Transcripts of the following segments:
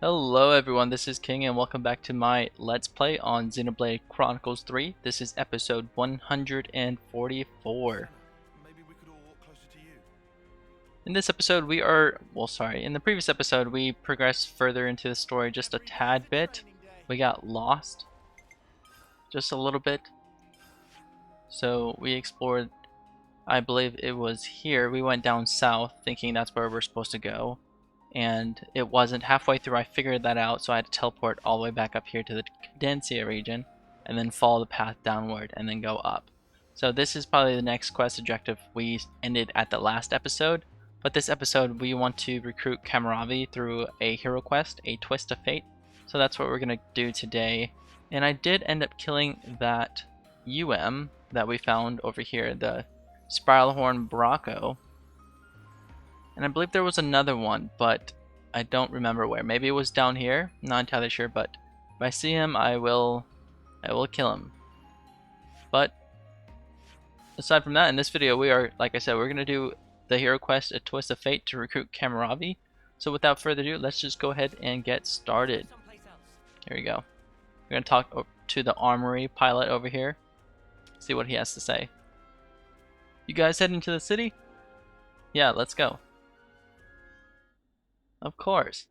Hello everyone, this is King and welcome back to my Let's Play on Xenoblade Chronicles 3. This is episode 144. In this episode in the previous episode we progressed further into the story just a tad bit. We got lost just a little bit. So we explored, I believe it was here, we went down south thinking that's where we're supposed to go. And it wasn't. Halfway through I figured that out, so I had to teleport all the way back up here to the Cadencia region and then follow the path downward and then go up. So this is probably the next quest objective. We ended at the last episode, but this episode we want to recruit Cammuravi through a hero quest, a twist of fate. So that's what we're going to do today. And I did end up killing that that we found over here, the Spiralhorn Braco. And I believe there was another one, but I don't remember where. Maybe it was down here. I'm not entirely sure, but if I see him, I will kill him. But aside from that, in this video, we are, like I said, we're gonna do the hero quest, A Twist of Fate, to recruit Cammuravi. So without further ado, let's just go ahead and get started. Here we go. We're gonna talk to the armory pilot over here. See what he has to say. You guys heading to the city? Yeah, let's go. Of course.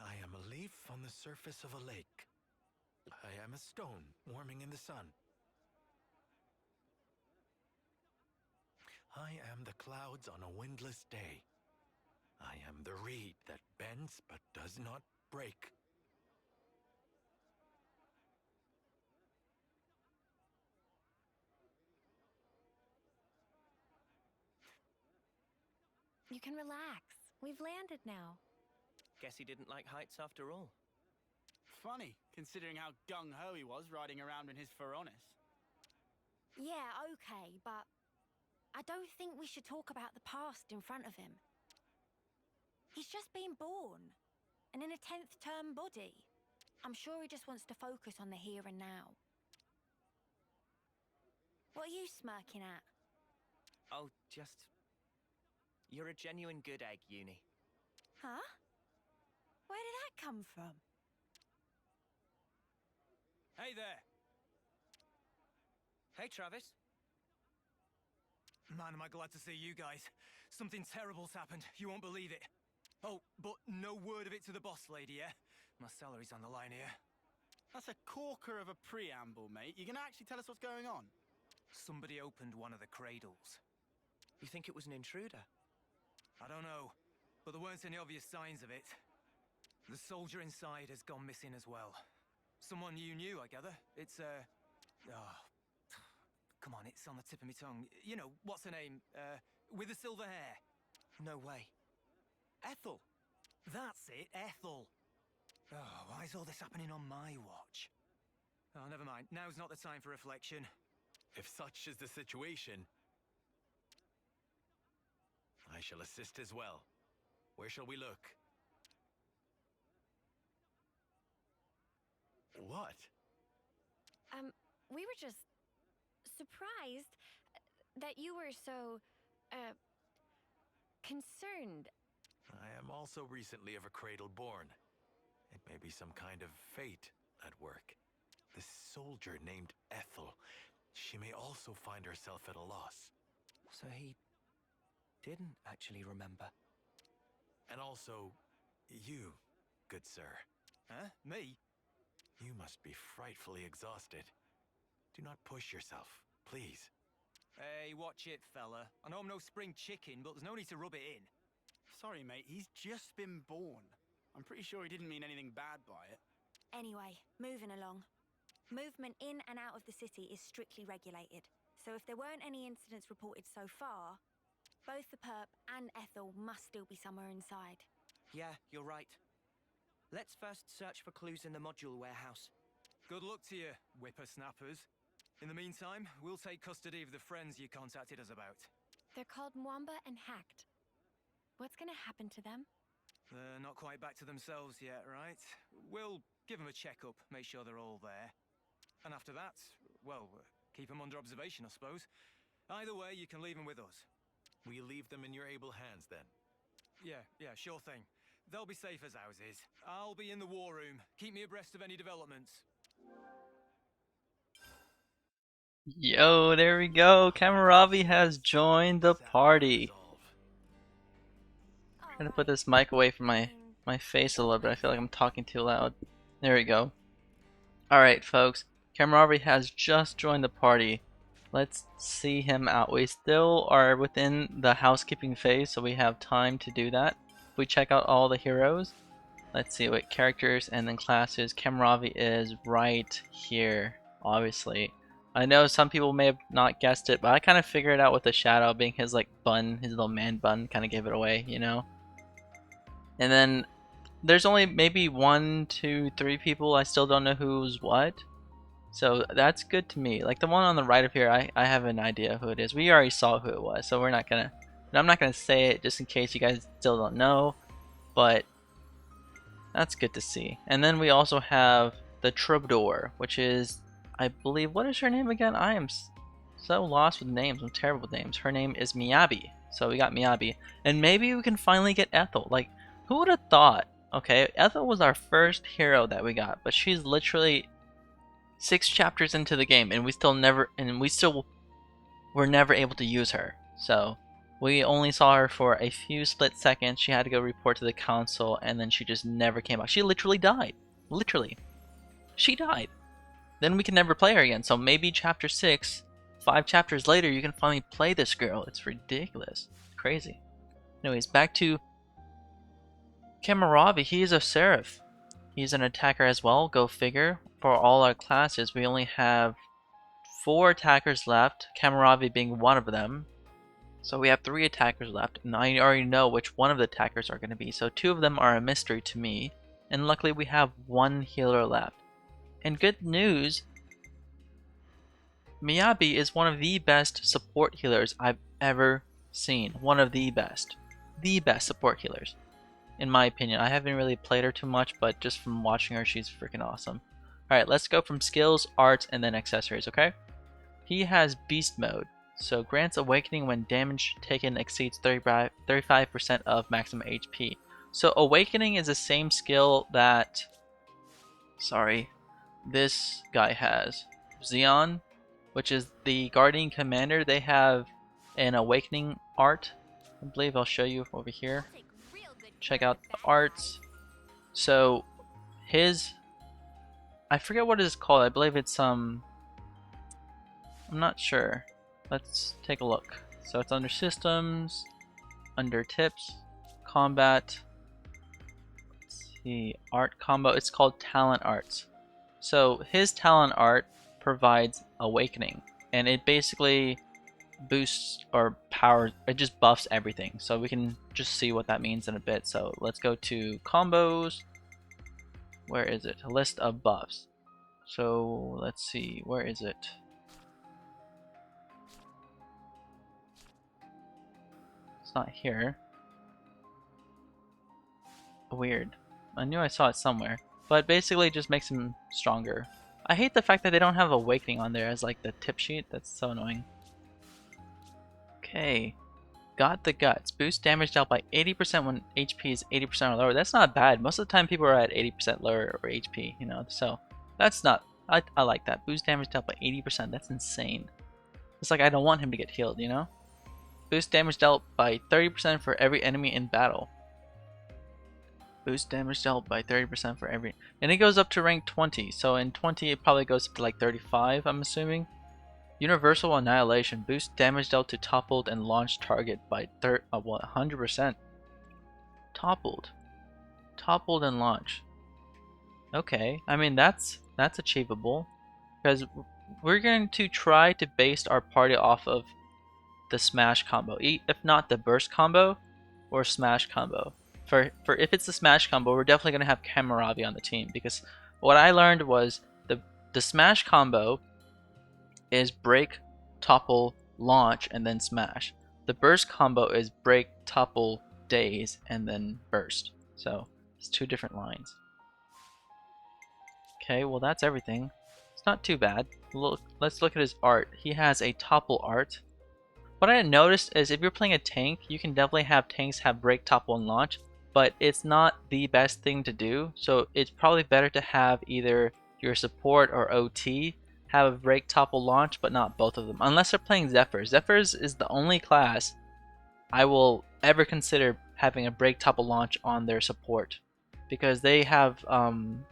I am a leaf on the surface of a lake. I am a stone warming in the sun. I am the clouds on a windless day. I am the reed that bends but does not break. You can relax. We've landed now. Guess he didn't like heights after all. Funny, considering how gung-ho he was riding around in his Feronis. Yeah, okay, but I don't think we should talk about the past in front of him. He's just been born, and in a 10th term body. I'm sure he just wants to focus on the here and now. What are you smirking at? Oh, just... You're a genuine good egg, Uni. Huh? Where did that come from? Hey there! Hey, Travis. Man, am I glad to see you guys. Something terrible's happened. You won't believe it. Oh, but no word of it to the boss lady, yeah? My salary's on the line here. That's a corker of a preamble, mate. You gonna actually tell us what's going on? Somebody opened one of the cradles. You think it was an intruder? I don't know, but there weren't any obvious signs of it. The soldier inside has gone missing as well. Someone you knew, I gather. It's, oh, come on, it's on the tip of my tongue. You know, what's her name? With the silver hair. No way. Ethel. That's it, Ethel. Oh, why is all this happening on my watch? Oh, never mind. Now's not the time for reflection. If such is the situation, I shall assist as well. Where shall we look? What? We were just surprised that you were so, concerned. I am also recently of a cradle born. It may be some kind of fate at work. This soldier named Ethel, she may also find herself at a loss. So he didn't actually remember. And also, you, good sir. Huh? Me? You must be frightfully exhausted. Do not push yourself, please. Hey, watch it, fella. I know I'm no spring chicken, but there's no need to rub it in. Sorry, mate, he's just been born. I'm pretty sure he didn't mean anything bad by it. Anyway, moving along. Movement in and out of the city is strictly regulated. So if there weren't any incidents reported so far, both the perp and Ethel must still be somewhere inside. Yeah, you're right. Let's first search for clues in the module warehouse. Good luck to you, whippersnappers. In the meantime, we'll take custody of the friends you contacted us about. They're called Mwamba and Hacked. What's gonna happen to them? They're not quite back to themselves yet, right? We'll give them a checkup, make sure they're all there. And after that, well, keep them under observation, I suppose. Either way, you can leave them with us. We leave them in your able hands then. Yeah, sure thing. They'll be safe as ours is. I'll be in the war room. Keep me abreast of any developments. Yo, there we go. Cammuravi has joined the party. I'm trying to put this mic away from my face a little bit. I feel like I'm talking too loud. There we go. Alright, folks. Cammuravi has just joined the party. Let's see him out. We still are within the housekeeping phase, so we have time to do that. If we check out all the heroes, let's see what characters and then classes. Cammuravi is right here, obviously. I know some people may have not guessed it, but I kind of figured it out with the shadow being his like bun, his little man bun, kind of gave it away, you know. And then there's only maybe 1, 2, 3 people I still don't know who's what. So that's good to me. Like the one on the right of here, I have an idea who it is. We already saw who it was, so we're not gonna. I'm not gonna say it just in case you guys still don't know, but that's good to see. And then we also have the Troubadour, which is, I believe, what is her name again? I am so lost with names. I'm terrible with names. Her name is Miyabi. So we got Miyabi, and maybe we can finally get Ethel. Like, who would have thought? Okay, Ethel was our first hero that we got, but she's literally 6 chapters into the game, and we still were never able to use her. So we only saw her for a few split seconds. She had to go report to the council, and then she just never came back. She literally died. Literally, she died. Then we can never play her again. So maybe chapter 6, 5 chapters later, you can finally play this girl. It's ridiculous. It's crazy. Anyways, back to Cammuravi. He is a seraph. He's an attacker as well. Go figure. For all our classes, we only have 4 attackers left, Cammuravi being one of them. So we have 3 attackers left, and I already know which one of the attackers are going to be. So 2 of them are a mystery to me, and luckily we have 1 healer left. And good news, Miyabi is one of the best support healers I've ever seen. One of the best support healers, in my opinion. I haven't really played her too much, but just from watching her, she's freaking awesome. Alright, let's go from skills, arts, and then accessories, okay? He has beast mode, so grants awakening when damage taken exceeds 35% of maximum HP. So awakening is the same skill that, this guy has. Xeon, which is the Guardian Commander, they have an awakening art. I believe I'll show you over here. Check out the arts. So his, I forget what it's called. I believe it's I'm not sure. Let's take a look. So it's under systems, under tips, combat. Let's see, art combo. It's called talent arts. So his talent art provides awakening, and it basically boosts or powers. It just buffs everything. So we can just see what that means in a bit. So let's go to combos. Where is it? A list of buffs. So let's see, where is it? It's not here. Weird. I knew I saw it somewhere. But basically it just makes him stronger. I hate the fact that they don't have awakening on there as like the tip sheet. That's so annoying. Okay. Got the Guts. Boost damage dealt by 80% when HP is 80% or lower. That's not bad. Most of the time people are at 80% lower or HP, you know, so that's not, I like that. Boost damage dealt by 80%. That's insane. It's like I don't want him to get healed, you know? Boost damage dealt by 30% for every enemy in battle. Boost damage dealt by 30% for every... And it goes up to rank 20. So in 20 it probably goes up to like 35, I'm assuming. Universal Annihilation. Boost damage dealt to toppled and launched target by 100%. Toppled. Toppled and launch. Okay, I mean that's achievable. Because we're going to try to base our party off of the smash combo, if not the burst combo or smash combo. For if it's the smash combo, we're definitely going to have Cammuravi on the team, because what I learned was the smash combo is break, topple, launch, and then smash. The burst combo is break, topple, daze, and then burst. So it's 2 different lines. Okay, well that's everything. It's not too bad. Let's look at his art. He has a topple art. What I noticed is if you're playing a tank, you can definitely have tanks have break, topple, and launch, but it's not the best thing to do. So it's probably better to have either your support or OT have a break, topple, launch, but not both of them. Unless they're playing Zephyrs. Zephyrs is the only class I will ever consider having a break, topple, launch on their support, because they have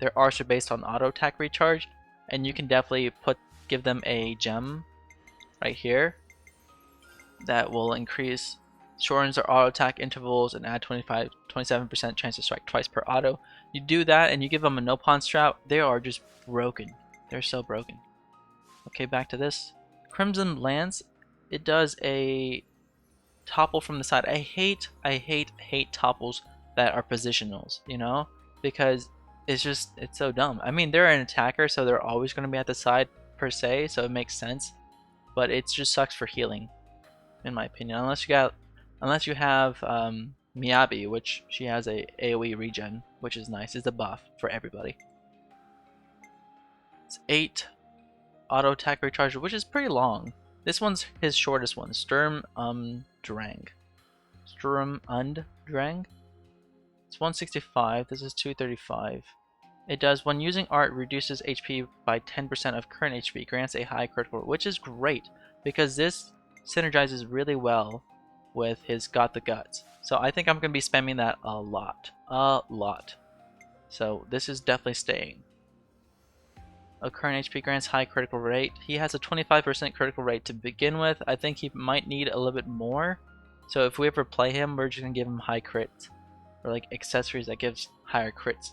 their arts are based on auto attack recharge, and you can definitely give them a gem right here that will shortens their auto attack intervals and add 27% chance to strike twice per auto. You do that and you give them a no pawn strat, they are just broken. They're so broken. Okay, back to this. Crimson Lance, it does a topple from the side. I hate topples that are positionals, you know, because it's so dumb. I mean, they're an attacker, so they're always going to be at the side per se, so it makes sense, but it just sucks for healing, in my opinion. Unless you have Miyabi, which she has a AoE regen, which is nice. It's a buff for everybody. It's 8 auto attack recharge, which is pretty long. This one's his shortest one. Sturm Drang. It's 165. This is 235. It does, when using art, reduces HP by 10% of current HP, grants a high critical, which is great because this synergizes really well with his Got the Guts. So I think I'm going to be spamming that a lot. So this is definitely staying. A current HP grants high critical rate. He has a 25% critical rate to begin with. I think he might need a little bit more. So if we ever play him, we're just going to give him high crits, or like accessories that gives higher crits.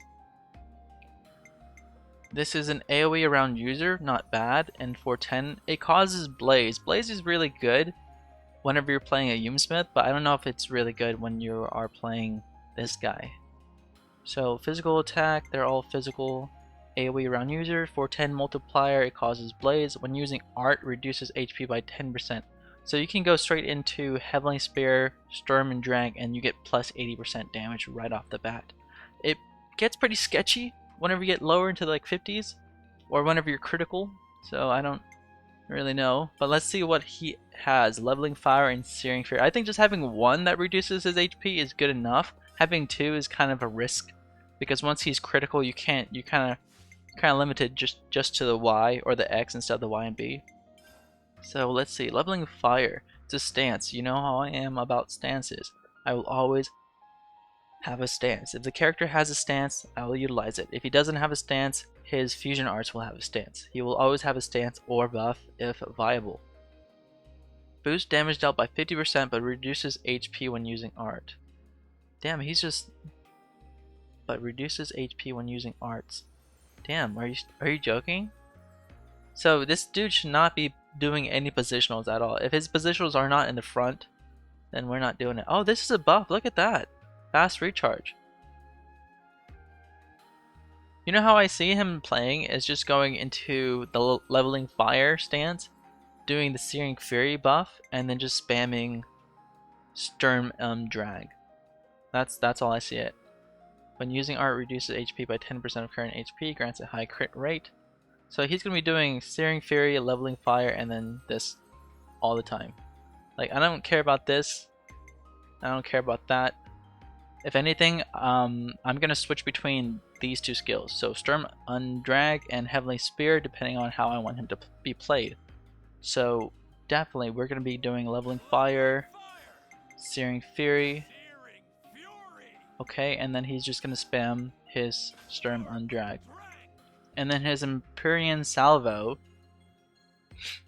This is an AoE around user, not bad, and 410. It causes Blaze. Blaze is really good whenever you're playing a Yumsmith, but I don't know if it's really good when you are playing this guy. So physical attack, they're all physical. AoE around user, 410 multiplier, it causes Blaze. When using art, reduces HP by 10%. So you can go straight into Heavenly Spear, Sturm and Drag, and you get plus 80% damage right off the bat. It gets pretty sketchy whenever you get lower into like 50s, or whenever you're critical, so I don't really know. But let's see what he has. Leveling Fire and Searing Fury. I think just having one that reduces his HP is good enough. Having two is kind of a risk, because once he's critical, you're kind of limited just to the Y or the X instead of the Y and B. So let's see. Leveling Fire. It's a stance. You know how I am about stances. I will always have a stance. If the character has a stance, I will utilize it. If he doesn't have a stance, his fusion arts will have a stance. He will always have a stance or buff if viable. Boost damage dealt by 50% but reduces HP when using art. Damn, he's just... But reduces HP when using arts. Damn, are you joking? So this dude should not be doing any positionals at all. If his positionals are not in the front, then we're not doing it. Oh, this is a buff. Look at that. Fast recharge. You know how I see him playing is just going into the Leveling Fire stance, doing the Searing Fury buff, and then just spamming Sturm Drag. That's all I see it. When using art, reduces HP by 10% of current HP, grants a high crit rate. So he's going to be doing Searing Fury, Leveling Fire, and then this all the time. Like, I don't care about this I don't care about that. If anything, I'm gonna switch between these two skills. So Sturm Undrag and Heavenly Spear, depending on how I want him to be played. So definitely, we're gonna be doing Leveling Fire, Searing Fury. Okay, and then he's just gonna spam his Sturm Undrag. And then his Empyrean Salvo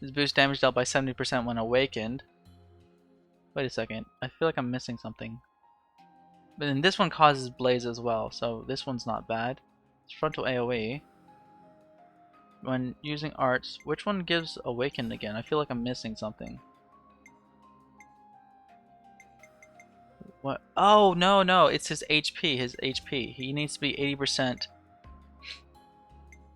is boost damage dealt by 70% when awakened. Wait a second, I feel like I'm missing something. But then this one causes blaze as well, so this one's not bad. It's frontal AoE. When using arts, which one gives awakened again? I feel like I'm missing something. What? Oh, no, it's his HP, He needs to be 80%.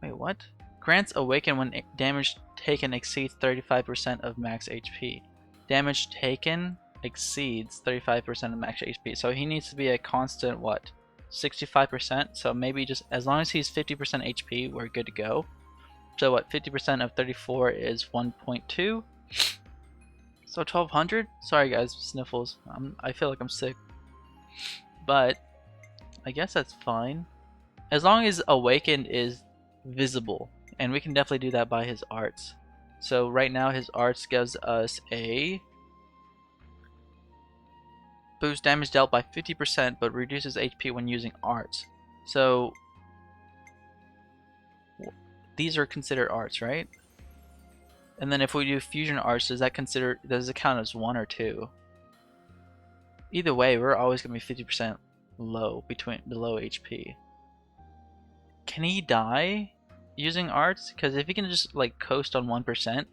Wait, what? Grants awaken when damage taken exceeds 35% of max HP. Damage taken exceeds 35% of max HP. So he needs to be a constant, what? 65%? So maybe just as long as he's 50% HP, we're good to go. So what? 50% of 34 is 1.2. So 1200? Sorry guys, sniffles. I feel like I'm sick. But I guess that's fine. As long as awakened is visible. And we can definitely do that by his arts. So right now his arts gives us a boost damage dealt by 50% but reduces HP when using arts. So these are considered arts, right? And then if we do fusion arts, does it count as 1 or 2? Either way, we're always gonna be 50% below HP. Can he die using arts? Because if he can just like coast on 1%,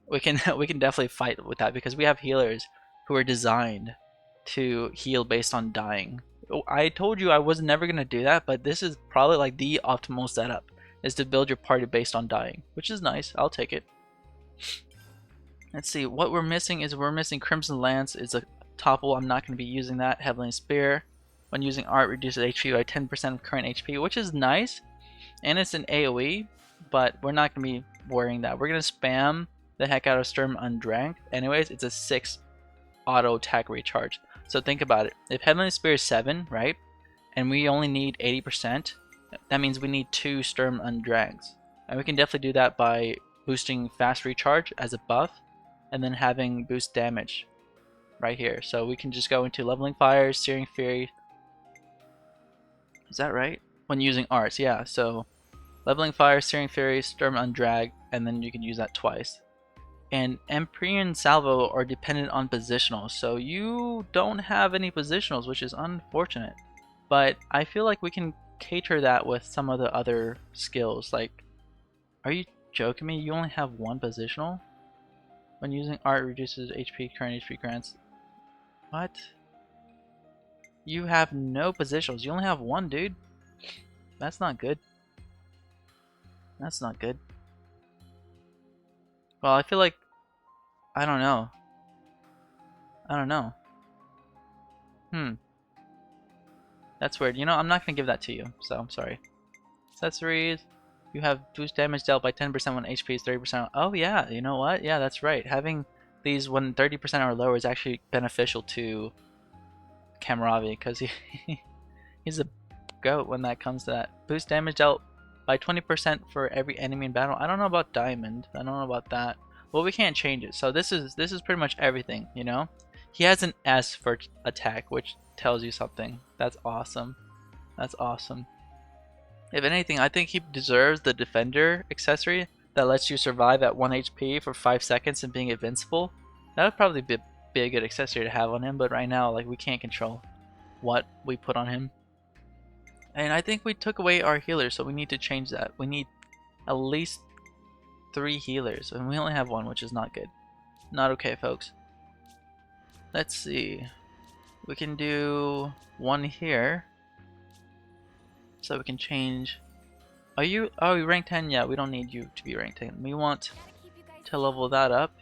we can definitely fight with that, because we have healers who are designed to heal based on dying. I told you I was never gonna do that, but this is probably like the optimal setup, is to build your party based on dying, which is nice. I'll take it. Let's see, what we're missing is Crimson Lance is a topple. I'm not going to be using that. Heavenly Spear, when using art, reduces HP by 10% of current HP, which is nice, and it's an AoE, but we're not going to be worrying that. We're going to spam the heck out of Sturm Undrang. Anyways, it's a 6 auto attack recharge. So think about it. If Heavenly Spear is 7, right, and we only need 80%, that means we need 2 Sturm Undrangs. And we can definitely do that by boosting fast recharge as a buff, and then having boost damage right here. So we can just go into Leveling Fire, Searing Fury. Is that right? When using arts, yeah. So Leveling Fire, Searing Fury, Sturm Undrag, and then you can use that twice. And Empyrean Salvo are dependent on positionals, so you don't have any positionals, which is unfortunate. But I feel like we can cater that with some of the other skills. Like, are you joking me? You only have 1 positional? When using art, reduces HP, current HP grants. What? You have no positionals. You only have 1, dude. That's not good. That's not good. Well, I feel like... I don't know. That's weird. You know, I'm not going to give that to you, so I'm sorry. Accessories. You have boost damage dealt by 10% when HP is 30%. Oh yeah, you know what? Yeah, that's right. Having these when 30% or lower is actually beneficial to Cammuravi, because he's a goat when that comes to that. Boost damage dealt by 20% for every enemy in battle. I don't know about Diamond. I don't know about that. Well, we can't change it. So this is pretty much everything, you know? He has an S for attack, which tells you something. That's awesome. That's awesome. If anything, I think he deserves the Defender accessory that lets you survive at 1 HP for 5 seconds and being invincible. That would probably be a good accessory to have on him, but right now, like, we can't control what we put on him. And I think we took away our healers, so we need to change that. We need at least 3 healers, and we only have 1, which is not good. Not okay, folks. Let's see. We can do 1 here. So we can change. Are you? Oh, you rank 10? Yeah, we don't need you to be rank 10. We want to level that up.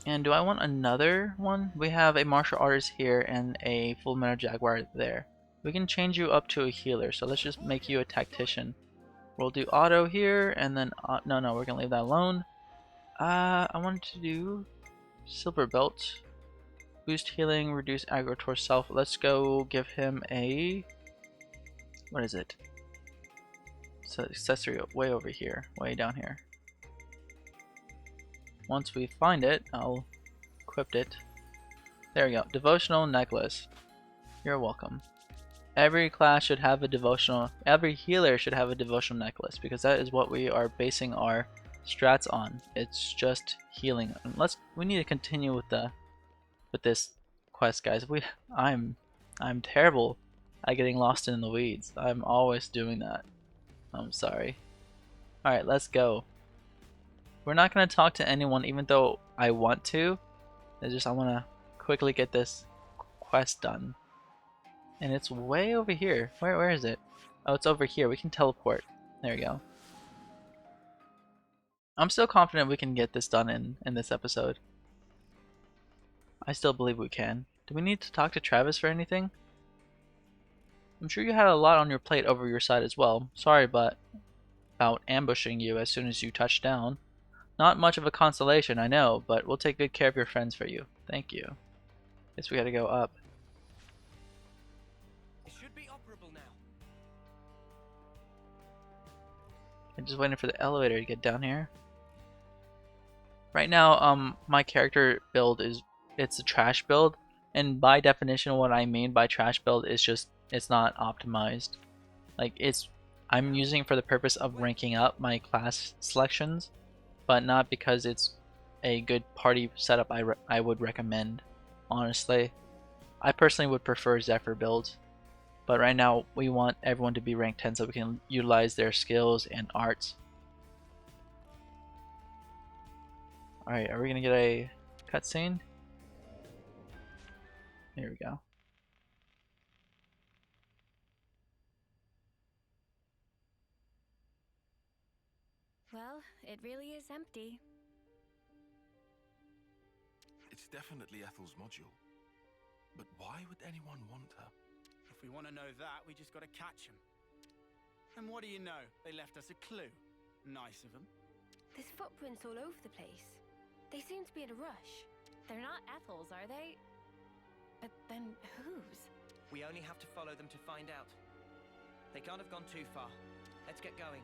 And do I want another one? We have a martial artist here and a full metal jaguar there. We can change you up to a healer. So let's just make you a tactician. We'll do auto here, and then no, we're gonna leave that alone. I wanted to do silver belt. Boost healing, reduce aggro towards self. Let's go give him a... What is it? It's an accessory way over here, way down here. Once we find it, I'll equip it. There we go. Devotional necklace. You're welcome. Every class should have a devotional. Every healer should have a devotional necklace because that is what we are basing our strats on. It's just healing. We need to continue with this quest, guys. I'm terrible at getting lost in the weeds. I'm always doing that. I'm sorry. All right, let's go. We're not gonna talk to anyone, even though I want to. I want to quickly get this quest done. And it's way over here. Where is it? Oh, it's over here. We can teleport. There we go. I'm still confident we can get this done in this episode. I still believe we can. Do we need to talk to Travis for anything? I'm sure you had a lot on your plate over your side as well. Sorry about ambushing you as soon as you touched down. Not much of a consolation, I know, but we'll take good care of your friends for you. Thank you. Guess we gotta go up. It should be operable now. I'm just waiting for the elevator to get down here. Right now, my character build it's a trash build, and by definition, what I mean by trash build is just it's not optimized. Like I'm using it for the purpose of ranking up my class selections, but not because it's a good party setup I would recommend. Honestly, I personally would prefer Zephyr builds, but right now we want everyone to be rank 10 so we can utilize their skills and arts. Alright, are we gonna get a cutscene? Here we go. Well, it really is empty. It's definitely Ethel's module. But why would anyone want her? If we want to know that, we just got to catch him. And what do you know? They left us a clue. Nice of them. There's footprints all over the place. They seem to be in a rush. They're not Ethel's, are they? But then whose? We only have to follow them to find out. They can't have gone too far. Let's get going.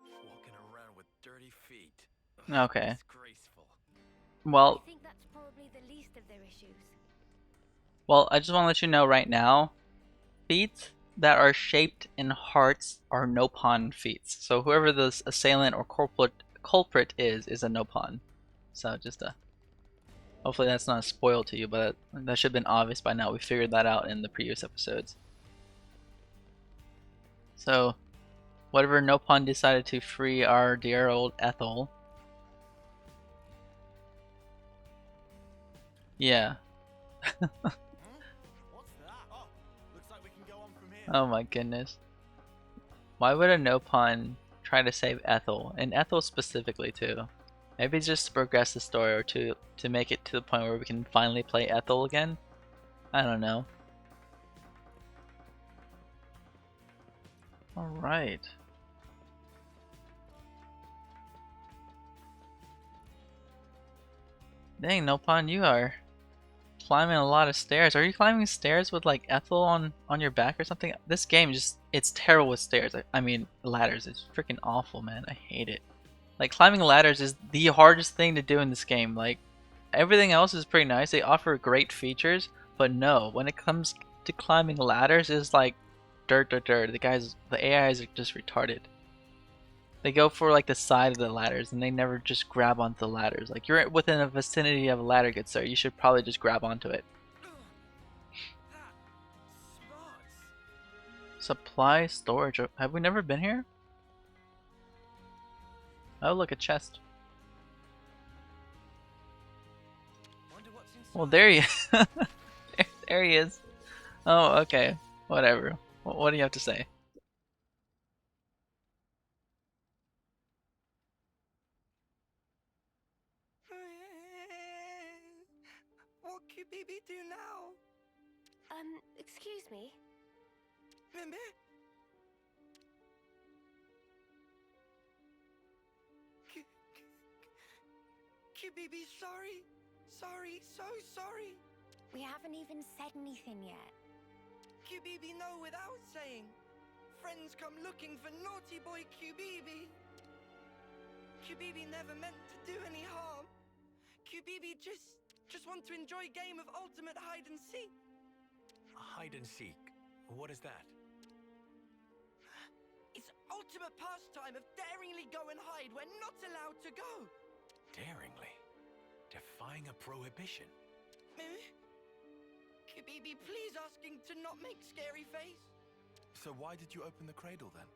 Walking around with dirty feet. Okay. Disgraceful. Well, I think that's probably the least of their issues. I just want to let you know right now, feats that are shaped in hearts are no pawn feats. So whoever this assailant or culprit is a no pawn. So just hopefully that's not a spoil to you, but that should have been obvious by now. We figured that out in the previous episodes. So whatever no pawn decided to free our dear old Ethel. Yeah. What's that? Oh, looks like we can go on from here. Oh my goodness. Why would a no pawn try to save Ethel? And Ethel specifically too. Maybe it's just to progress the story or to make it to the point where we can finally play Ethel again? I don't know. Alright. Dang, no pawn, you are climbing a lot of stairs. Are you climbing stairs with like Ethel on your back or something? This game it's terrible with stairs. I mean ladders. It's freaking awful, man. I hate it. Like climbing ladders is the hardest thing to do in this game. Like everything else is pretty nice. They offer great features, but no, when it comes to climbing ladders, it's like dirt. The AIs are just retarded. They go for like the side of the ladders and they never just grab onto the ladders. Like you're within a vicinity of a ladder, good sir. You should probably just grab onto it. Supply storage. Have we never been here? Oh, look, a chest. Wonder what's inside. Well, there he is. there he is. Oh, okay. Whatever. What do you have to say? What could Bibi do now? Excuse me? Mimbi? QBB, sorry. Sorry, so sorry. We haven't even said anything yet. QBB know without saying. Friends come looking for naughty boy QBB. QBB never meant to do any harm. QBB just want to enjoy game of ultimate hide and seek. Hide and seek. What is that? It's ultimate pastime of daringly go and hide where not allowed to go. Daringly? Defying a prohibition? QBB, please asking to not make scary face. So why did you open the cradle then?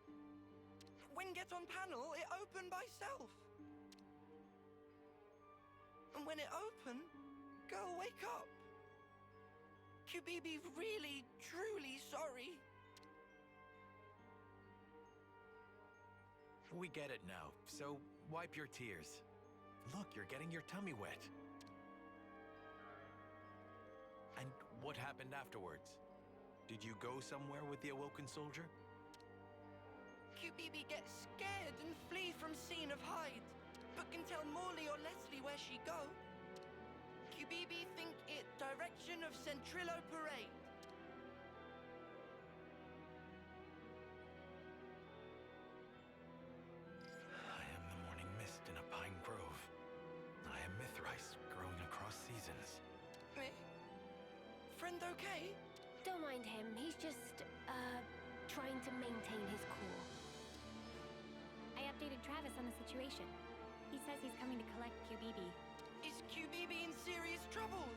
When get on panel, it open by self. And when it open, girl wake up. QBB really, truly sorry. We get it now, so wipe your tears. Look, you're getting your tummy wet. And what happened afterwards? Did you go somewhere with the awoken soldier? QBB gets scared and flee from scene of hide, but can tell Morley or Leslie where she go. QBB think it direction of Centrillo Parade. I am the morning mist in a pine grove. I am Mithrice growing across seasons. Friend okay? Don't mind him. He's just, trying to maintain his cool. I updated Travis on the situation. He says he's coming to collect QBB. Is QBB in serious troubles?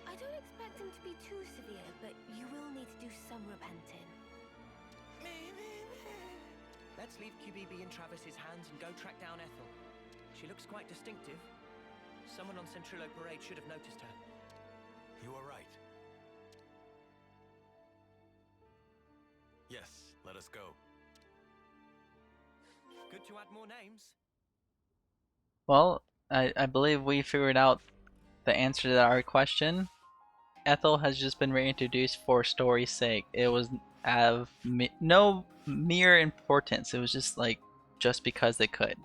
I don't expect him to be too severe, but you will need to do some repenting. Let's leave QBB in Travis's hands and go track down Ethel. She looks quite distinctive. Someone on Centrillo Parade should have noticed her. You are right. Yes, let us go. Good to add more names. Well, I believe we figured out the answer to our question. Ethel has just been reintroduced for story's sake. It was of no mere importance. It was just like, just because they could.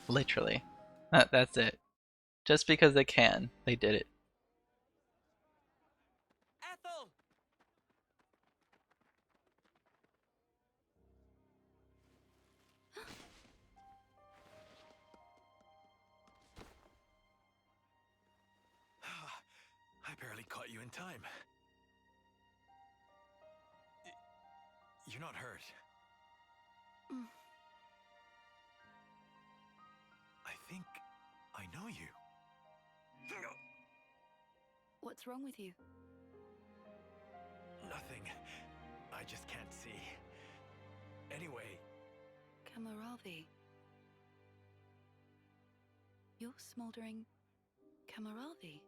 Literally. That's it. Just because they can, they did it. Ethel! I barely caught you in time. You're not hurt. I think I know you. What's wrong with you? Nothing. I just can't see. Anyway, Cammuravi. You're smoldering Cammuravi.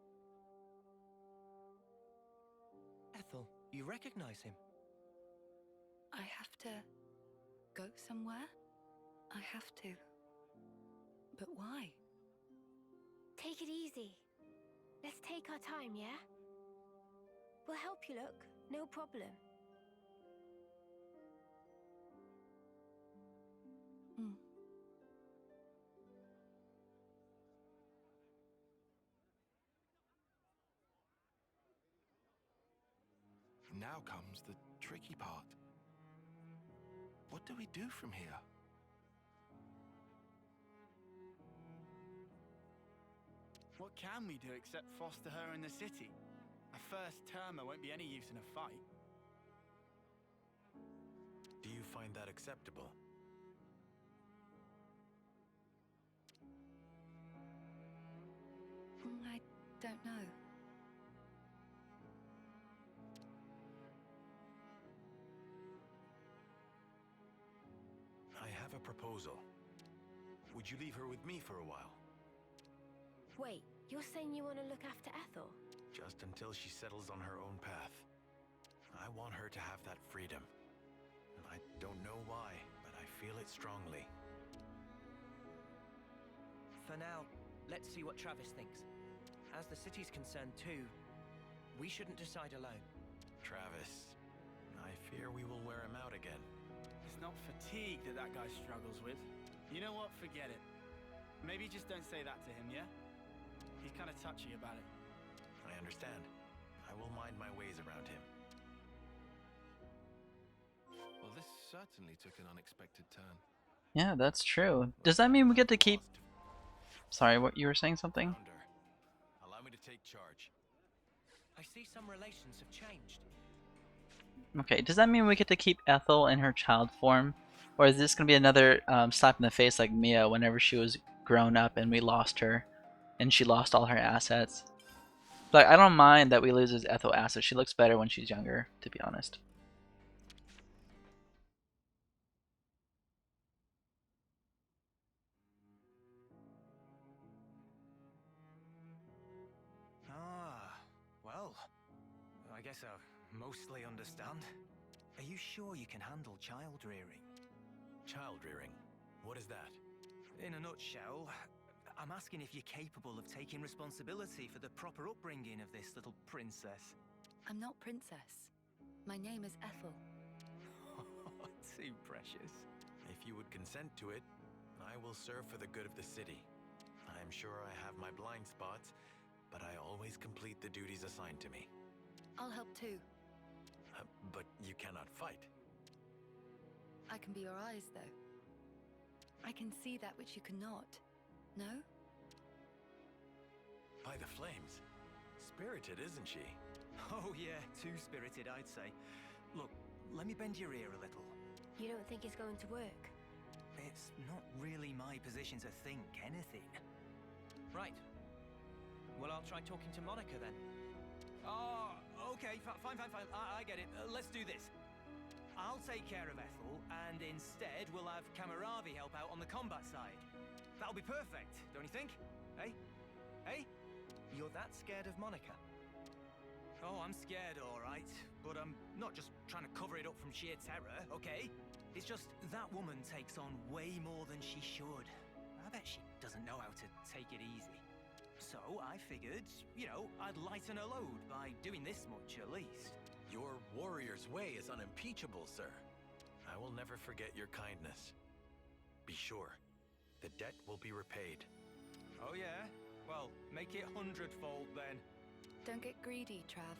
Ethel, you recognize him? I have to go somewhere? I have to. But why? Take it easy. Let's take our time, yeah? We'll help you look, no problem. now comes the tricky part. What do we do from here? What can we do except foster her in the city? A first termer won't be any use in a fight. Do you find that acceptable? I don't know. I have a proposal. Would you leave her with me for a while? Wait, you're saying you want to look after Ethel? Just until she settles on her own path. I want her to have that freedom. I don't know why, but I feel it strongly. For now, let's see what Travis thinks. As the city's concerned too, we shouldn't decide alone. Travis, I fear we will wear him out again. It's not fatigue that guy struggles with. You know what? Forget it. Maybe just don't say that to him, yeah? He's kind of touchy about it. I understand. I will mind my ways around him. Well, this certainly took an unexpected turn. Yeah, that's true. Does that mean we get to keep... Sorry, what, you were saying something? Founder, allow me to take charge. I see some relations have changed. Okay, does that mean we get to keep Ethel in her child form? Or is this going to be another slap in the face like Mia whenever she was grown up and we lost her and she lost all her assets? Like, I don't mind that we lose his Ethel assets. She looks better when she's younger, to be honest. Ah, well, I guess I mostly understand. Are you sure you can handle child rearing? Child rearing? What is that? In a nutshell, I'm asking if you're capable of taking responsibility for the proper upbringing of this little princess. I'm not princess. My name is Ethel. Too precious. If you would consent to it, I will serve for the good of the city. I am sure I have my blind spots, but I always complete the duties assigned to me. I'll help too. But you cannot fight. I can be your eyes, though. I can see that which you cannot. No? By the flames. Spirited, isn't she? Oh yeah, too spirited, I'd say. Look, let me bend your ear a little. You don't think it's going to work? It's not really my position to think anything. Right. Well, I'll try talking to Monica then. Oh, okay, fine. I get it. Let's do this. I'll take care of Ethel, and instead we'll have Cammuravi help out on the combat side. That'll be perfect, don't you think? Hey? Hey? You're that scared of Monica? Oh, I'm scared, all right. But I'm not just trying to cover it up from sheer terror, okay? It's just that woman takes on way more than she should. I bet she doesn't know how to take it easy. So I figured, I'd lighten her load by doing this much at least. Your warrior's way is unimpeachable, sir. I will never forget your kindness. Be sure, the debt will be repaid. Oh yeah? Well, make it 100-fold then. Don't get greedy, Trav.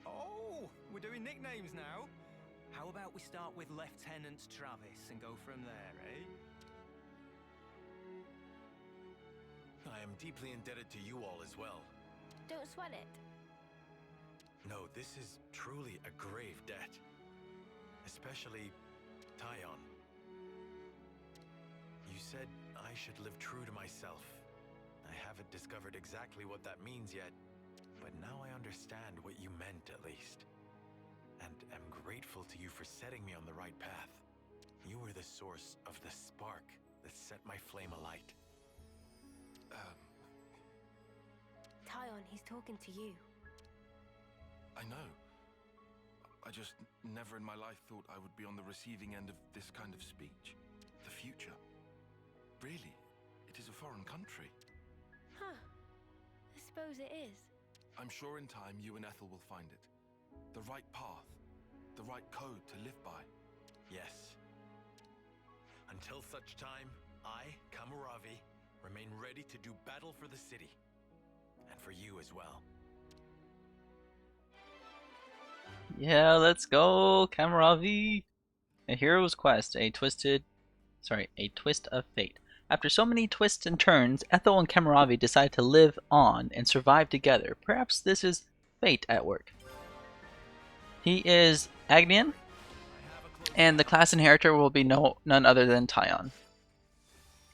Oh, we're doing nicknames now. How about we start with Lieutenant Travis and go from there, eh? I am deeply indebted to you all as well. Don't sweat it. No, this is truly a grave debt. Especially Tyon. You said I should live true to myself. I haven't discovered exactly what that means yet, but now I understand what you meant at least. And am grateful to you for setting me on the right path. You were the source of the spark that set my flame alight. Tyon, he's talking to you. I know. I just never in my life thought I would be on the receiving end of this kind of speech. The future. Really, it is a foreign country. Huh. I suppose it is. I'm sure in time you and Ethel will find it. The right path. The right code to live by. Yes. Until such time, I, Cammuravi, remain ready to do battle for the city. And for you as well. Yeah, let's go, Cammuravi! A hero's quest, a twist of fate. After so many twists and turns, Ethel and Cammuravi decide to live on and survive together. Perhaps this is fate at work. He is Agnian, and the class inheritor will be none other than Tyon.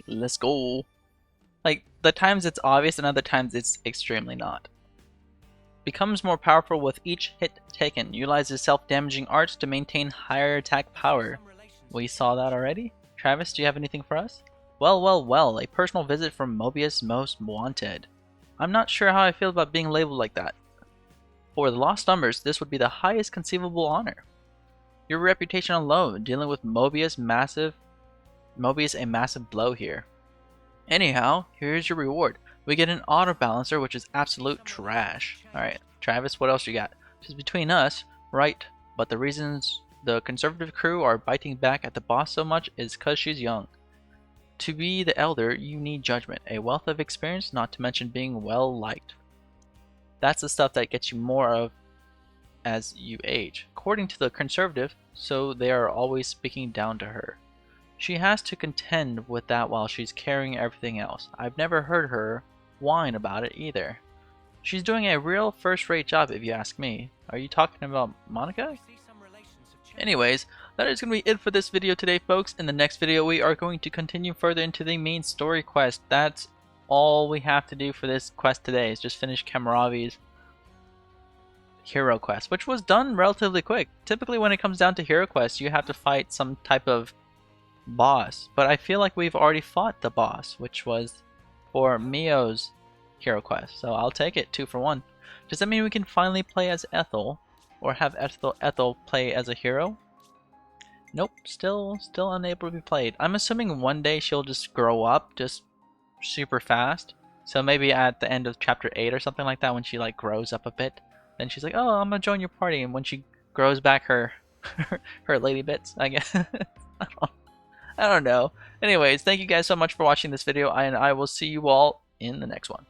Let's go. Like, the times it's obvious and other times it's extremely not. Becomes more powerful with each hit taken. Utilizes self-damaging arts to maintain higher attack power. We saw that already. Travis, do you have anything for us? Well, a personal visit from Mobius Most Wanted. I'm not sure how I feel about being labeled like that. For the Lost Numbers, this would be the highest conceivable honor. Your reputation alone, dealing with Mobius a massive blow here. Anyhow, here's your reward. We get an auto balancer, which is absolute trash. Alright, Travis, what else you got? Just between us, right, but the reasons the conservative crew are biting back at the boss so much is because she's young. To be the elder, you need judgment, a wealth of experience, not to mention being well liked. That's the stuff that gets you more of as you age. According to the conservative, so they are always speaking down to her. She has to contend with that while she's carrying everything else. I've never heard her whine about it either. She's doing a real first-rate job if you ask me. Are you talking about Monica? Anyways, that is going to be it for this video today, folks. In the next video, we are going to continue further into the main story quest. That's all we have to do for this quest today, is just finish Cammuravi's hero quest, which was done relatively quick. Typically when it comes down to hero quests, you have to fight some type of boss, but I feel like we've already fought the boss, which was for Mio's hero quest, so I'll take it. 2 for 1. Does that mean we can finally play as Ethel, or have Ethel play as a hero? Nope, still unable to be played. I'm assuming one day she'll just grow up just super fast, so maybe at the end of chapter 8 or something like that, when she like grows up a bit, then she's like, oh, I'm gonna join your party, and when she grows back her her lady bits, I guess. I don't know. Anyways, thank you guys so much for watching this video, and I will see you all in the next one.